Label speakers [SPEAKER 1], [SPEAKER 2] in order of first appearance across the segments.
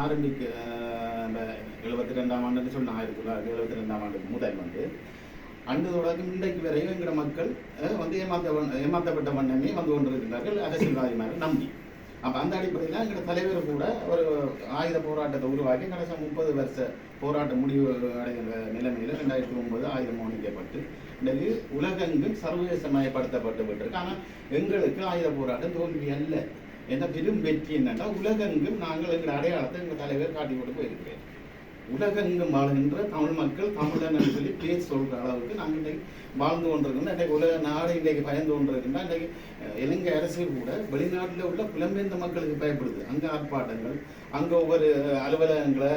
[SPEAKER 1] ஆரம்பிக்க அந்த 72ஆம் ஆண்டுன்னு சொன்ன 1972ஆம் ஆண்டுக்கு முதல் வந்து அன்று தொடக்கம் இன்றைக்கு வரையும் என்கிற மக்கள் வந்து ஏமாற்றப்பட்ட வண்ணமே வந்து கொண்டிருக்கிறார்கள் அரசியல்வாதிமார்கள் நம்பி. அப்போ அந்த அடிப்படையில் எங்களோட தலைவர் கூட ஒரு ஆயுத போராட்டத்தை உருவாக்கி கடைசி 30 வருஷ போராட்ட முடிவு அடைகின்ற நிலைமையில் 2009 ஆயுதம் ஒழிக்கப்பட்டு இன்றைக்கு உலகெங்கும் சர்வதேசமயப்படுத்தப்பட்டு விட்டுருக்கு. ஆனால் எங்களுக்கு ஆயுத போராட்டம் தோல்வி அல்ல. எந்த பெரும் வெற்றி என்னன்னா உலகெங்கும் நாங்கள் எங்கள் அடையாளத்தை எங்கள் தலைவர் காட்டி கொண்டு போயிருக்கிறேன். உலகெங்கும் வாழ்கின்ற தமிழ் மக்கள் தமிழன் சொல்லி பேர் சொல்கிற அளவுக்கு நாங்கள் இன்றைக்கு வாழ்ந்து கொண்டிருக்கோம். இன்றைக்கு உலக நாடு இன்றைக்கு பயந்து கொண்டிருக்கின்றா. இன்றைக்கு இலங்கை அரசு கூட வெளிநாட்டில் உள்ள புலம்பெயர்ந்த மக்களுக்கு பயப்படுது. அங்கே ஆர்ப்பாட்டங்கள், அங்கே ஒவ்வொரு அலுவலகங்களை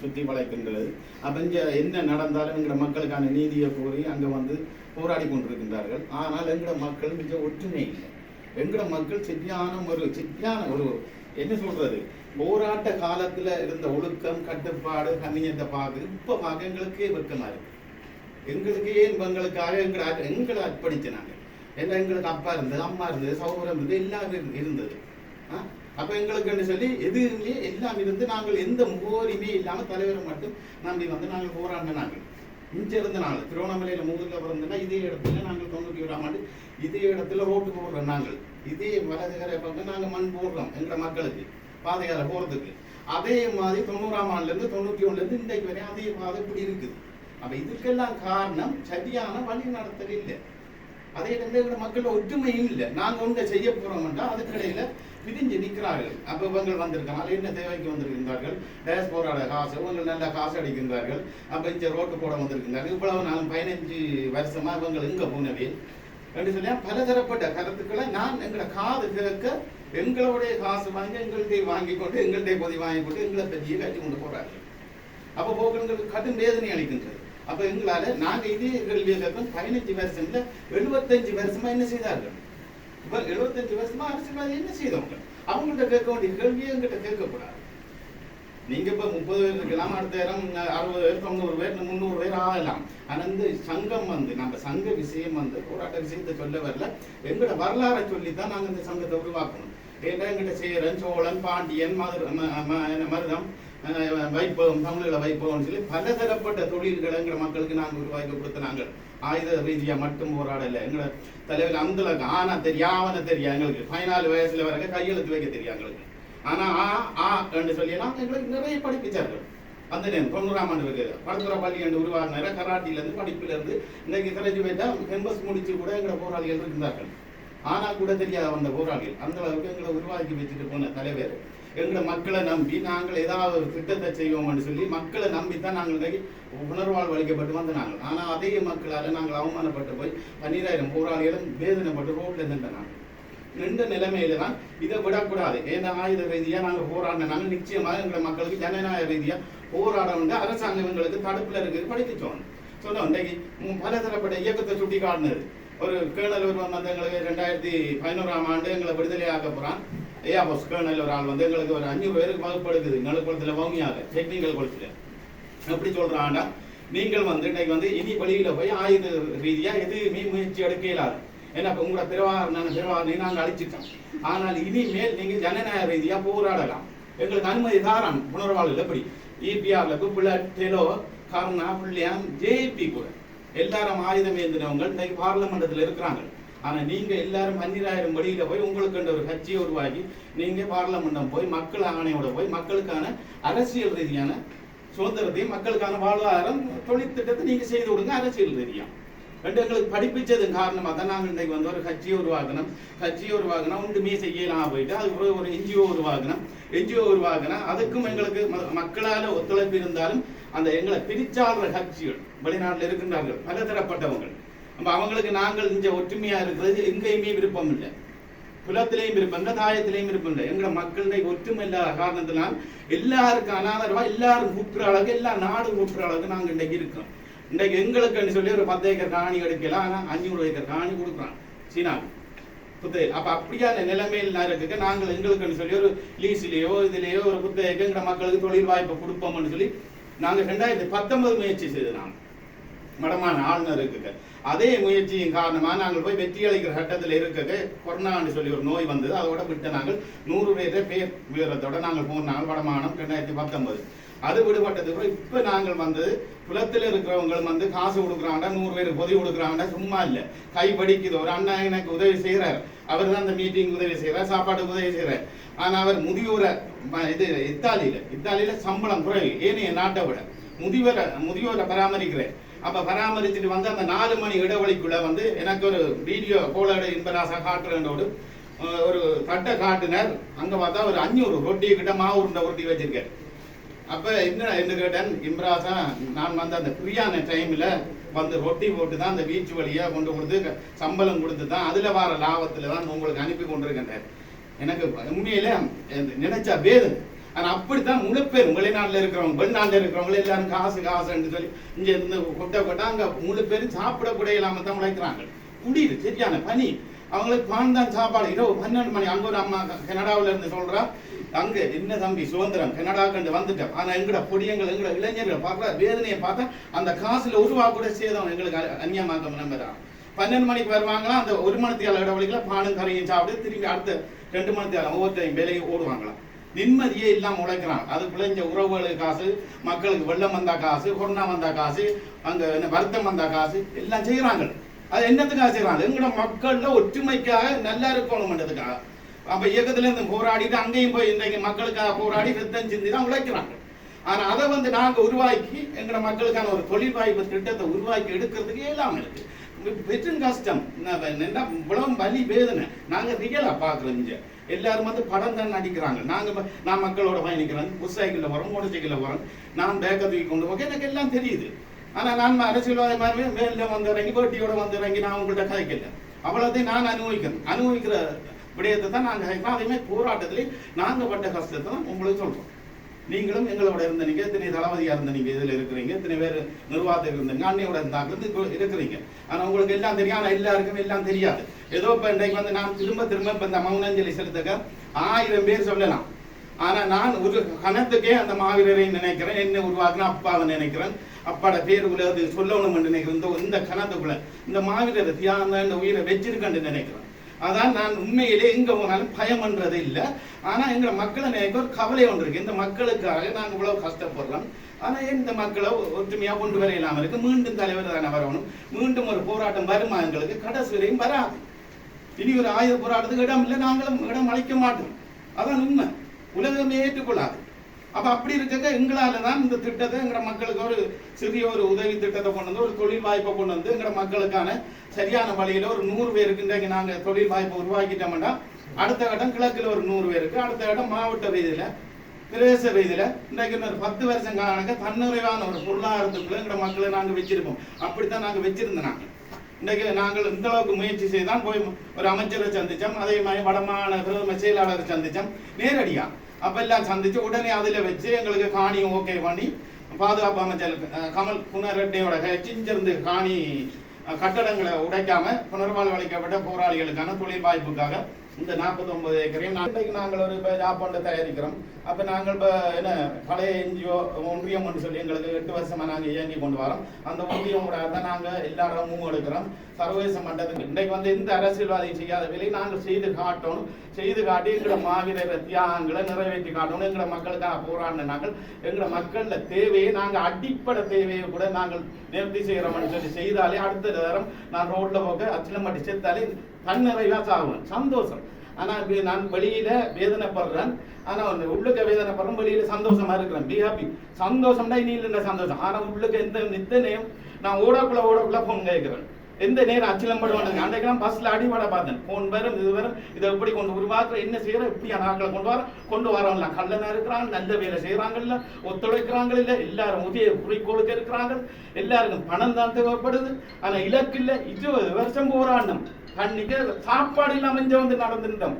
[SPEAKER 1] சுற்றி வளைக்கின்றது. அப்போ இங்கே என்ன நடந்தாலும் எங்களோட மக்களுக்கான நீதியை கோரி அங்கே வந்து போராடி கொண்டிருக்கின்றார்கள். ஆனால் எங்களோட மக்கள் மிக ஒற்றுமை இல்லை. எங்களோட மக்கள் சித்தியான ஒரு என்ன சொல்றது, போராட்ட காலத்துல இருந்த ஒழுக்கம் கட்டுப்பாடு கண்ணியத்தை பார்க்குது இப்ப பார்க்க எங்களுக்கே வெக்கமா இருக்கு. எங்களுக்கு ஏன் எங்களுக்காக எங்களை அர்ப்பணிச்சு நாங்க எங்களுக்கு அப்பா இருந்தது, அம்மா இருந்தது, சகோதரம் இருந்தது, எல்லாம் இருந்தது. அப்ப எங்களுக்கு சொல்லி எதுவுமே எல்லாம் இருந்து நாங்கள் எந்த முகோரியுமே இல்லாம தலைவரை மட்டும் நம்பி வந்து நாங்கள் போராடினாங்க. இங்க இருந்த நாள் திருவண்ணாமலையில முதல்ல பிறந்தனா இதே இடத்துல நாங்கள் 91ஆம் ஆண்டு இதே இடத்துல ரோட்டு போடுறோம். நாங்கள் இதே வலதுகரை பக்கம் நாங்கள் மண் போடுறோம் எங்களோட மக்களுக்கு பாதையால போறதுக்கு. அதே மாதிரி 90ஆம் ஆண்டுல இருந்து 91ல இருந்து இன்றைக்கு வரையும் அதே பாதை இப்படி இருக்குது. அப்ப இதுக்கெல்லாம் காரணம் சரியான வழி நடத்தல் இல்லை. அதே டைம்ல எங்களோட மக்கள் ஒற்றுமையும் இல்லை. நாங்க ஒன்றை செய்ய போறோம்னா அதுக்கிடையில பிரிஞ்சு நிற்கிறார்கள். அப்ப இவங்க வந்திருக்காங்க, என்ன தேவைக்கு வந்திருக்கின்றார்கள், டயஸ்போராட காசு இவங்க நல்லா காசு அடிக்கின்றார்கள். அப்ப இங்க ரோட்டு போட வந்திருக்கின்றார்கள். இவ்வளவு நாளும் 15 வருஷமா இவங்க எங்க போனவே என்று சொல்லி பலதரப்பட்ட கருத்துக்களை நான் எங்களை காது கேட்க எங்களுடைய காசு வாங்கி எங்கள்கிட்ட வாங்கி கொண்டு எங்கள்கிட்ட பொதி வாங்கி கொண்டு எங்களை பற்றியை கட்டி கொண்டு போறார்கள். அப்ப போக்குங்களுக்கு கடும் வேதனை அளிக்கின்றது. அப்ப எங்களால நாங்க இதே கேள்வியை கேட்போம். 15 வருஷம்ல 75 வருஷமா என்ன செய்தார்கள்? 75 வருஷமா அரசியல்வாதி என்ன செய்தவங்க? அவங்கள்ட்ட கேட்க வேண்டிய கேள்வியை எங்கிட்ட கேட்கக்கூடாது. நீங்க இப்ப 30 பேர் இருக்கலாம், அடுத்த 60 பேர், 90 பேர், 300 பேர் ஆகலாம். ஆனா இந்த சங்கம் வந்து நம்ம சங்க விஷயம் வந்து போராட்ட விஷயத்தை சொல்ல வரல, எங்களோட வரலாறை சொல்லித்தான் நாங்க இந்த சங்கத்தை உருவாக்கணும். ஏன்னா எங்கிட்ட சேரன், சோழன், பாண்டியன், மருதம், வைப்பவம், தமிழர்களை வைப்பவம்னு சொல்லி பலதரப்பட்ட தொழில்களை எங்களை மக்களுக்கு நாங்கள் உருவாக்கி கொடுத்த நாங்கள் ஆயுத ரீதியா மட்டும் போராடல. எங்களோட தலைவர் அந்த ஆனா தெரியாம தெரியா எங்களுக்கு 14 வயசுல வரைக்கும் கையெழுத்து வைக்க தெரியும் எங்களுக்கு. ஆனா என்று சொல்லியெல்லாம் எங்களுக்கு நிறைய படிப்பிச்சார்கள். அந்த நேரம் 90ஆம் ஆண்டு படத்துறை பள்ளி என்று உருவாகினார கராட்டில இருந்து படிப்புல இருந்து இன்னைக்கு கிராஜுவேட்டா கேம்பஸ் முடிச்சு கூட எங்களை போராளிகள் இருந்தார்கள். ஆனா கூட தெரியாத வந்த போராளிகள் அந்த அளவுக்கு எங்களை உருவாக்கி வச்சுட்டு போன தலைவர் எங்களை மக்களை நம்பி நாங்கள் ஏதாவது ஒரு திட்டத்தை செய்வோம்னு சொல்லி மக்களை நம்பித்தான் நாங்கள் இன்னைக்கு உணர்வால் வலிக்கப்பட்டு வந்து நாங்கள். ஆனா அதே மக்களால நாங்கள் அவமானப்பட்டு போய் 12,000 போராளிகளும் வேதனைப்பட்டு ரோட்ல நின்ற நாங்கள் நின்ற நிலைமையில தான் இதை விடக்கூடாது. ஏன்னா ஆயுத ரீதியா நாங்க போராடின நாங்கள் நிச்சயமாக எங்களை மக்களுக்கு ஜனநாயக ரீதியா போராட வந்து அரசாங்கம் எங்களுக்கு தடுப்புல இருக்குது படிக்க சொன்னோம். இன்றைக்கு பலதரப்பட்ட இயக்கத்தை சுட்டி காட்டினது ஒரு கேர்னல் ஒரு வந்து எங்களுக்கு 2011ஆம் ஆண்டு எங்களை விடுதலை ஆக்க போறான். ஏஆபோஸ் கேர்னல் ஒரு ஆள் வந்து எங்களுக்கு ஒரு 500 பேருக்கு வகுப்பு எடுக்குது எங்களுக்கு குளத்துல வவுனியாக டெக்னிக்கல் குளத்துல. எப்படி சொல்றான்டா, நீங்கள் வந்து இன்னைக்கு வந்து இனி வழியில போய் ஆயுத ரீதியா எதுவுமே முயற்சி எடுக்க இயலாது. ஏன்னா உங்களோட பிறவாரனை நாங்கள் அழிச்சிட்டோம். ஆனால் இனிமேல் நீங்க ஜனநாயக ரீதியா போராடலாம், எங்களுக்கு அனுமதி தாரான். புனர்வாழ்வு எப்படி இபிஆர்ல புல்லட், டெலோ, கருணா, புள்ளியாம், ஜேபி கூட எல்லாரும் ஆயுதம் ஏந்தினவங்க இன்னைக்கு பார்லமெண்டத்தில் இருக்கிறாங்க. ஆனா நீங்க எல்லாரும் 12,000 வழியில போய் உங்களுக்கு ஒரு கட்சியை உருவாக்கி நீங்க பார்லமெண்டம் போய் மக்கள் ஆணையோட போய் மக்களுக்கான அரசியல் ரீதியான சுதந்திரத்தையும் மக்களுக்கான வாழ்வாதாரம் தொழில் திட்டத்தை நீங்க செய்து கொடுங்க. அரசியல் ரீதியா எங்களுக்கு படிப்பிச்சது காரணமாக தான் நாங்கள் இன்றைக்கு வந்து ஒரு கட்சியை உருவாக்கணும் ஒன்றுமே செய்யலாம் போயிட்டு அது ஒரு என்ஜிஓ உருவாக்கினா அதுக்கும் எங்களுக்கு மக்களால் ஒத்துழைப்பு இருந்தாலும் அந்த எங்களை பிரிச்சாடுற கட்சிகள் வெளிநாட்டில் இருக்கின்றார்கள் பலதரப்பட்டவங்க. நம்ம அவங்களுக்கு நாங்கள் இங்க ஒற்றுமையா இருக்கிறது எங்கேயுமே விருப்பம் இல்லை, குலத்திலையும் விருப்பம் இல்லை, தாயத்திலையும் விருப்பம் இல்லை. எங்களை மக்களுடைய ஒற்றுமை இல்லாத காரணத்தினால் எல்லாருக்கும் அனாதரவா எல்லாரும் கூட்டுற அளவுக்கு எல்லா நாடும் கூட்டுற அளவுக்கு நாங்கள் இன்றைக்கு இருக்கோம். இன்றைக்கு எங்களுக்குன்னு சொல்லி ஒரு 10 ஏக்கர் காணி எடுக்கலாம், ஆனா 500 ஏக்கர் காணி கொடுக்குறான் சீனாவுக்கு புத்தக. அப்ப அப்படியான நிலைமையில் இருக்க நாங்கள் எங்களுக்குன்னு சொல்லி ஒரு லீஸ்லயோ இதுலயோ ஒரு புத்தக எங்க மக்களுக்கு தொழில் வாய்ப்பை கொடுப்போம்னு சொல்லி நாங்க 2019 முயற்சி செய்து நாங்கள் மடமான ஆளுநருக்கு. அதே முயற்சியின் காரணமாக நாங்கள் போய் வெற்றி அளிக்கிற சட்டத்தில் இருக்க கொரோனான்னு சொல்லி ஒரு நோய் வந்தது. அதோட விட்டு நாங்கள் 100 பேர் விவரத்தோட நாங்கள் போனாங்க வடமானம் 2019. அது விடுபட்டது கூட இப்போ நாங்கள் வந்து குளத்தில் இருக்கிறவங்க காசு கொடுக்குறாங்க, 100 பேருக்கு உதவி கொடுக்குறாங்கன்னா சும்மா இல்லை, கை படிக்குது. ஒரு அண்ணா எனக்கு உதவி செய்கிறார், அவர் தான் அந்த மீட்டிங் உதவி செய்கிறார், சாப்பாட்டுக்கு உதவி செய்கிறார். ஆனால் அவர் முதியோரை இத்தாலியில் சம்பளம் குறைவு ஏனைய நாட்டை விட முதியோரை பராமரிக்கிறேன். அப்போ பராமரிச்சுட்டு வந்து அந்த 4 மணி இடைவெளிக்குள்ள வந்து எனக்கு ஒரு வீடியோ கோலோட இன்பராசா காட்டுறோடு ஒரு தட்டை காட்டினார். அங்கே பார்த்தா ஒரு 500 ரொட்டி கிட்ட மாவு உருண்டை உருட்டி வச்சிருக்கேன். அப்போ என்ன கேட்டேன், இம்ராசா நான் வந்து அந்த ஃப்ரீயான டைமில் வந்து ரொட்டி போட்டு தான் அந்த பீச் வழியாக கொண்டு கொடுத்து சம்பளம் கொடுத்து தான் அதில் வர லாபத்தில் தான் உங்களுக்கு அனுப்பி கொண்டிருக்கின்றேன். எனக்கு உண்மையிலே நினைச்சா வேதனை. ஆனால் அப்படித்தான் முழு பேர் வெளிநாட்டில் இருக்கிறவங்க வெளிநாட்டில் இருக்கிறவங்க எல்லாரும் காசுன்னு சொல்லி இங்கே இருந்து கொட்டா அங்கே முழு பேரும் சாப்பிடக்கூட இல்லாமல் தான் உழைக்கிறாங்க. குடியிரு சரியான பனி, அவங்களுக்கு பான் சாப்பாடு. இரவு 12 மணி. அங்கே ஒரு அம்மா கனடாவில் இருந்து சொல்கிறா, அங்கே என்ன தம்பி சுதந்திரம் கனடாக்கு வந்துட்டேன், ஆனால் எங்கட பொடியங்கள் எங்கட இளைஞர்கள் பார்க்குற வேதனையை பார்த்தா அந்த காசில் உருவா கூட சேதம் எங்களுக்கு அந்நியமாக்க நம்புறான். 12 மணிக்கு வருவாங்களாம், அந்த 1 மணித்தியால இடவழிக்கல பானும் கரையும் சாப்பிட்டு திரும்பி அடுத்த 2 மணித்தியால ஒவ்வொருத்தையும் வேலையை ஓடுவாங்களாம். நிம்மதியே இல்லாமல் உழைக்கிறான். அது பிள்ளைஞ்ச உறவுகளுக்கு காசு, மக்களுக்கு வெள்ளம் வந்தா காசு, கொரோனா வந்தா காசு, அங்கே என்ன வருத்தம் வந்தா காசு எல்லாம் செய்கிறாங்க. அது என்னத்துக்காக செய்கிறாங்க? எங்களோட மக்கள்ல ஒற்றுமைக்காக நல்லா இருக்கணும்ன்றதுக்காக. அப்ப இயக்கத்துல இருந்து போராடிட்டு அங்கேயும் போய் இன்றைக்கு மக்களுக்காக போராடி ரத்தம் சிந்தி தான் உழைக்கிறாங்க. ஆனா அதை வந்து நாங்க உருவாக்கி எங்களோட மக்களுக்கான ஒரு தொழில் வாய்ப்பு திட்டத்தை உருவாக்கி எடுக்கிறதுக்கு இல்லாம இருக்கு. பெற்றும் கஷ்டம், இவ்வளவு வலி வேதனை. நாங்க ரியலா பாக்குறோம். இங்க எல்லாரும் வந்து படம் தான் நடிக்கிறாங்க. நான் மக்களோட பயணிக்கிறேன், புஷ் சைக்கிள்ல வரோம், மோட்டர் சைக்கிள்ல வரோம், நான் பேக்கை தூக்கி கொண்டு போக எனக்கு எல்லாம் தெரியுது. ஆனா நான் அரசியல்வாதி மாதிரி மேல வந்து இறங்கி வேட்டியோட வந்து இறங்கி நான் உங்கள்கிட்ட கதைக்கல. அவ்வளோத்தையும் நான் அனுபவிக்கிற விடயத்தை தான் நாங்கள் கேட்கிறோம். அதே மாதிரி போராட்டத்திலே நாங்கள் பட்ட கஷ்டத்தை தான் உங்களுக்கு சொல்றோம். நீங்களும் எங்களோட இருந்தீங்க, இத்தனை தளபதியா இருந்தீங்க, இதில் இருக்கிறீங்க, இத்தனை பேர் நிர்வாகத்தில் இருந்தீங்க, அண்ணையோட இருந்தாங்க இருக்கிறீங்க. ஆனா உங்களுக்கு எல்லாம் தெரியும். ஆனா எல்லாருக்கும் எல்லாம் தெரியாது. ஏதோ இப்ப இன்றைக்கு வந்து நான் திரும்ப இப்ப இந்த மௌனாஞ்சலி செலுத்தக்க 1000 பேர் சொல்லலாம். ஆனா நான் ஒரு கணத்துக்கே அந்த மாவீரரை நினைக்கிறேன், என்ன உருவாக்குன அப்பாவை நினைக்கிறேன், அப்பாட பேர் உலகத்து சொல்லணும் நினைக்கிறேன். இந்த கணத்துக்குள்ள இந்த மாவீரரை தியானம் இந்த உயிரை வச்சிருக்கேன்னு நினைக்கிறேன். அதான் நான் உண்மையிலே எங்க போனாலும் பயம்ன்றது இல்லை. ஆனா எங்க மக்களை நினைக்க ஒரு கவலை ஒன்று இருக்கு. இந்த மக்களுக்காக நாங்க இவ்வளவு கஷ்டப்படுறோம். ஆனா இந்த மக்களை ஒற்றுமையா கொண்டு வர இல்லாம இருக்கு. மீண்டும் தலைவர் தானே வரணும், மீண்டும் ஒரு போராட்டம் வருமா? எங்களுக்கு கடைசி வரையும் வராது. இனி ஒரு ஆயுத போராட்டத்துக்கு இடம் இல்லை, நாங்களும் இடம் அளிக்க மாட்டோம். அதான் உண்மை, உலகமே ஏற்றுக்கொள்ளாது. அப்ப அப்படி இருக்க எங்களால தான் இந்த திட்டத்தை எங்கட மக்களுக்கு ஒரு சிறிய ஒரு உதவி திட்டத்தை கொண்டு வந்து ஒரு தொழில் வாய்ப்பை கொண்டு வந்து எங்கட மக்களுக்கான சரியான வழியில ஒரு 100 பேருக்கு இன்றைக்கு நாங்க தொழில் வாய்ப்பை உருவாக்கிட்டோம்னா அடுத்த கட்டம் கிழக்குல ஒரு 100 பேருக்கு, அடுத்த கட்டம் மாவட்ட ரீதியில பிரதேச ரீதியில இன்றைக்கு ஒரு 10 வருஷம் காணக்க தன்னிறைவான ஒரு பொருளாதாரத்துக்குள்ள எங்கட மக்களை நாங்க வச்சிருப்போம். அப்படித்தான் நாங்க வச்சிருந்தோம். நாங்கள் இன்றைக்கு நாங்கள் இந்த அளவுக்கு முயற்சி செய்தான் போய் ஒரு அமைச்சரை சந்திச்சோம், அதே மாதிரி வடமான பிரதம செயலாளரை சந்திச்சோம் நேரடியா. அப்ப எல்லாம் சந்திச்சு உடனே அதுல வச்சு எங்களுக்கு காணியும் ஓகே பண்ணி பாதுகாப்பு அமைச்சர் கமல் புனரெட்டியோட இங்கிருந்து காணி கட்டடங்களை உடைக்காம புனர்வாழ்வு அளிக்கப்பட்ட போராளிகளுக்கான தொழில் வாய்ப்புக்காக இந்த 49 ஏக்கரையும் நாங்கள் ஒரு ஜாப்பாண்டை தயாரிக்கிறோம். அப்ப நாங்கள் இப்போ என்ன பழைய என்ஜிஓ ஒன்றியம் சொல்லி எங்களுக்கு 8 வருஷமா நாங்கள் இயங்கி கொண்டு வரோம். அந்த ஒன்றியம் கூட தான் நாங்கள் எல்லா இடமும் எடுக்கிறோம். சர்வதேச மட்டத்துக்கு இன்றைக்கு வந்து எந்த அரசியல்வாதி செய்யாத வேலையை நாங்கள் செய்து காட்டணும். செய்து காட்டி எங்களோட மாவீரர் தியாகங்களை நிறைவேற்றி காட்டணும். எங்களோட மக்களுக்கான போராடின நாங்கள் எங்களோட மக்கள தேவையை நாங்கள் அடிப்படை தேவையை கூட நாங்கள் நிவர்த்தி செய்கிறோம்னு சொல்லி செய்தாலே அடுத்த நேரம் நான் ரோட்ல போக அச்சிலம்பட்டி செத்தாலே தன்னிறைவா சாகுவேன், சந்தோஷம். ஆனா நான் வெளியில வேதனைப்படுறேன், ஆனா உள்ளுக்க வேதனைப்படுறேன், வெளியில சந்தோஷமா இருக்கிறேன். பி ஹாப்பி, சந்தோஷம்னா இனி இல்லைன்ற சந்தோஷம். ஆனா உள்ளுக்க எந்த நித்தனையும் நான் ஓடக்குள்ள போன் கேட்கிறேன். எந்த நேரம் அச்சிலம்படுவானுங்க. அன்றைக்கெல்லாம் பஸ்ல அடிபட பார்த்தேன். போன் வரும், இது வரும், இதை எப்படி கொண்டு உருவாக்குற, என்ன செய்யற, இப்படியான ஆட்களை கொண்டு வரோம்ல. கல்லனா இருக்கிறாங்க, நல்ல வேலை செய்யறாங்க இல்ல, ஒத்துழைக்கிறாங்க இல்ல, எல்லாரும் உதய குறிக்கோளுக்கு இருக்கிறாங்க, எல்லாருக்கும் பணம் தான் தேவைப்படுது. ஆனா இலக்கு இல்ல. 20 வருஷம் போராடணும், அன்னைக்கு சாப்பாடு இல்லாம இங்க வந்து நடந்துட்டோம்.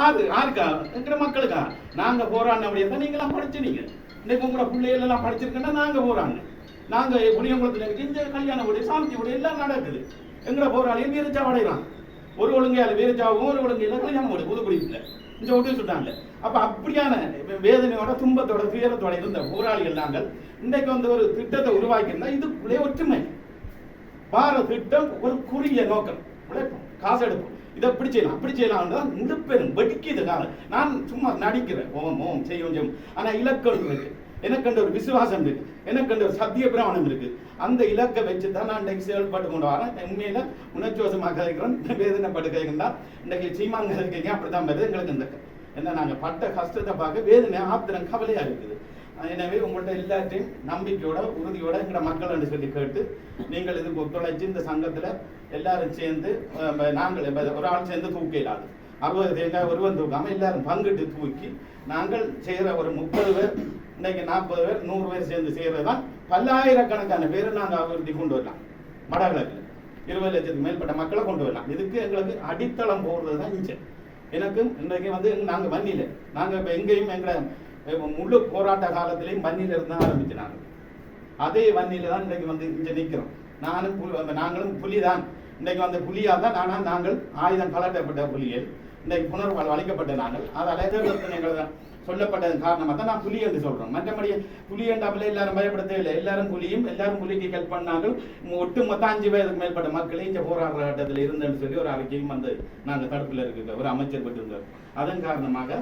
[SPEAKER 1] ஆருக்கா? எங்கிற மக்களுக்கா? நாங்க போராடின அப்படியே தான் நீங்களாம் படிச்சுனீங்க. இன்னைக்கு உங்களோட பிள்ளைகள் எல்லாம் படிச்சிருக்கேன்னா நாங்க போராடினோம். நாங்க புளியங்குளத்துல இந்த கல்யாண வீடு, சாந்தி வீடு எல்லாம் நடக்குது. எங்கட போராளியும் வீரச்சாவடைகிறான். ஒரு ஒழுங்கையால வீரச்சாவும், ஒரு ஒழுங்கையில கல்யாண வீடு புதுக்குடியில இந்த ஒட்டி சுட்டாங்க. அப்ப அப்படியான வேதனையோட துன்பத்தோட துயரத்தோட இருந்த போராளிகள் நாங்கள் இன்றைக்கு வந்து ஒரு திட்டத்தை உருவாக்கி இருந்தா இதுக்குள்ளே ஒற்றுமை. பார திட்டம் ஒரு குறுகிய நோக்கம், உழைப்போம், காசு எடுப்போம், இதை அப்படி செய்யலாம் தான் முழுப்பெரும் வெடிக்குது. நான் சும்மா நடிக்கிறேன், ஓம் செய்யும். ஆனா இலக்கம் இருக்கு, எனக்கு ஒரு விசுவாசம் இருக்கு, எனக்கு ஒரு சத்திய பிரமாணம் இருக்கு. அந்த இலக்கை வச்சு தான் நான் இன்றைக்கு செயல்பட்டு கொண்டு வரேன். உண்மையில உணர்ச்சிவசமாக கதைக்கிறோம், வேதனைப்பட்டு கேட்குறா. இன்றைக்கு சீமாங்க கதைக்கிறீங்க, அப்படித்தான் வருது எங்களுக்கு. இந்த என்ன நாங்கள் பட்ட கஷ்டத்தை பார்க்க வேதனை, ஆத்திரம், கவலையா இருக்குது. எனவே உங்கள்ட்ட எல்லாத்தையும் நம்பிக்கையோட உறுதியோட எங்களோட மக்கள் என்று சொல்லி கேட்டு, நீங்கள் இதுக்கு ஒத்துழைச்சு இந்த சங்கத்துல எல்லாரும் சேர்ந்து, நாங்கள் ஒரு ஆள் சேர்ந்து தூக்க இல்லாது 60 தேங்காய் ஒருவன் தூக்காம எல்லாரும் பங்கிட்டு தூக்கி நாங்கள் செய்கிற ஒரு 30 பேர், இன்னைக்கு 40 பேர், 100 பேர் சேர்ந்து செய்யறதுதான் பல்லாயிரக்கணக்கான பேரை நாங்கள் அபிவிருத்தி கொண்டு வரலாம். வடகிழக்கு 20 லட்சத்துக்கு மேற்பட்ட மக்களை கொண்டு வரலாம். இதுக்கு எங்களுக்கு அடித்தளம் போடுறது தான் இங்கே. எனக்கு இன்றைக்கு நாங்கள் வன்னியில், நாங்கள் இப்போ எங்கேயும் எங்களை முழு போராட்ட காலத்திலையும் வன்னியில இருந்து தான் ஆரம்பிச்சினாங்க. அதே வன்னியில தான் இன்றைக்கு இங்கே நிற்கிறோம். நாங்களும் புலி தான். இன்றைக்கு புலியாக தான் நாங்கள் ஆயுதம் கலட்டப்பட்ட புலிகள், இன்றைக்கு புனர்வாழ்வு அளிக்கப்பட்ட நாங்கள். அது அலைதல் சொல்லப்பட்டதன் காரணமாக தான் நான் புலி என்று சொல்றோம். மற்றபடி புலி என்றாமல் எல்லாரும் பயப்படுத்த இல்லை. எல்லாரும் புலியும், எல்லாரும் புலிக்கு ஹெல்ப் பண்ணாங்க. ஒட்டுமொத்த 5 வயதுக்கு மேற்பட்ட மக்களே இந்த போராடுற கட்டத்தில் இருந்தேன்னு சொல்லி ஒரு அறிக்கையும் நாங்கள் தடுப்பில் இருக்க ஒரு அமைச்சர் பெற்றிருந்தார். அதன் காரணமாக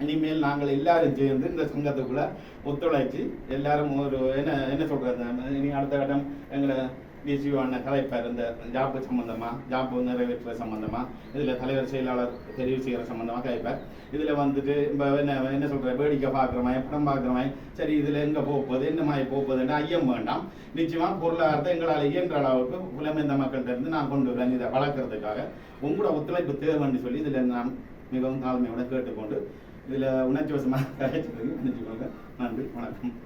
[SPEAKER 1] இனிமேல் நாங்கள் எல்லாரும் சேர்ந்து இந்த சங்கத்துக்குள்ள ஒத்துழைச்சி எல்லாரும் ஒரு என்ன சொல்றது, இனி அடுத்த கட்டம் எங்களை டிசிஓ கலைப்பார் இந்த ஜாப்பு சம்பந்தமா, ஜாப்பு நிறைவேற்ற சம்பந்தமா, இதுல தலைவர் செயலாளர் தெரிவு செய்கிற சம்பந்தமா கலைப்பார். இதுல என்ன சொல்ற, வேடிக்கை பார்க்குறவன், படம் பார்க்குறவன், சரி இதுல எங்க போகுது, என்ன மாதிரி போகுதுன்னு ஐயம் வேண்டாம். நிச்சயமா பொருளாதாரத்தை எங்களால் இயன்ற அளவுக்கு புலமைந்த மக்கள்கிட்ட இருந்து நான் கொண்டு வரேன். இதை வளர்க்கறதுக்காக உங்களோட ஒத்துழைப்பு தேவைன்னு சொல்லி இதுல நான் மிகவும் தாழ்மையோட கேட்டுக்கொண்டு, இதுல உணர்ச்சி வசமாக நினைச்சுக்கோங்க. நன்றி, வணக்கம்.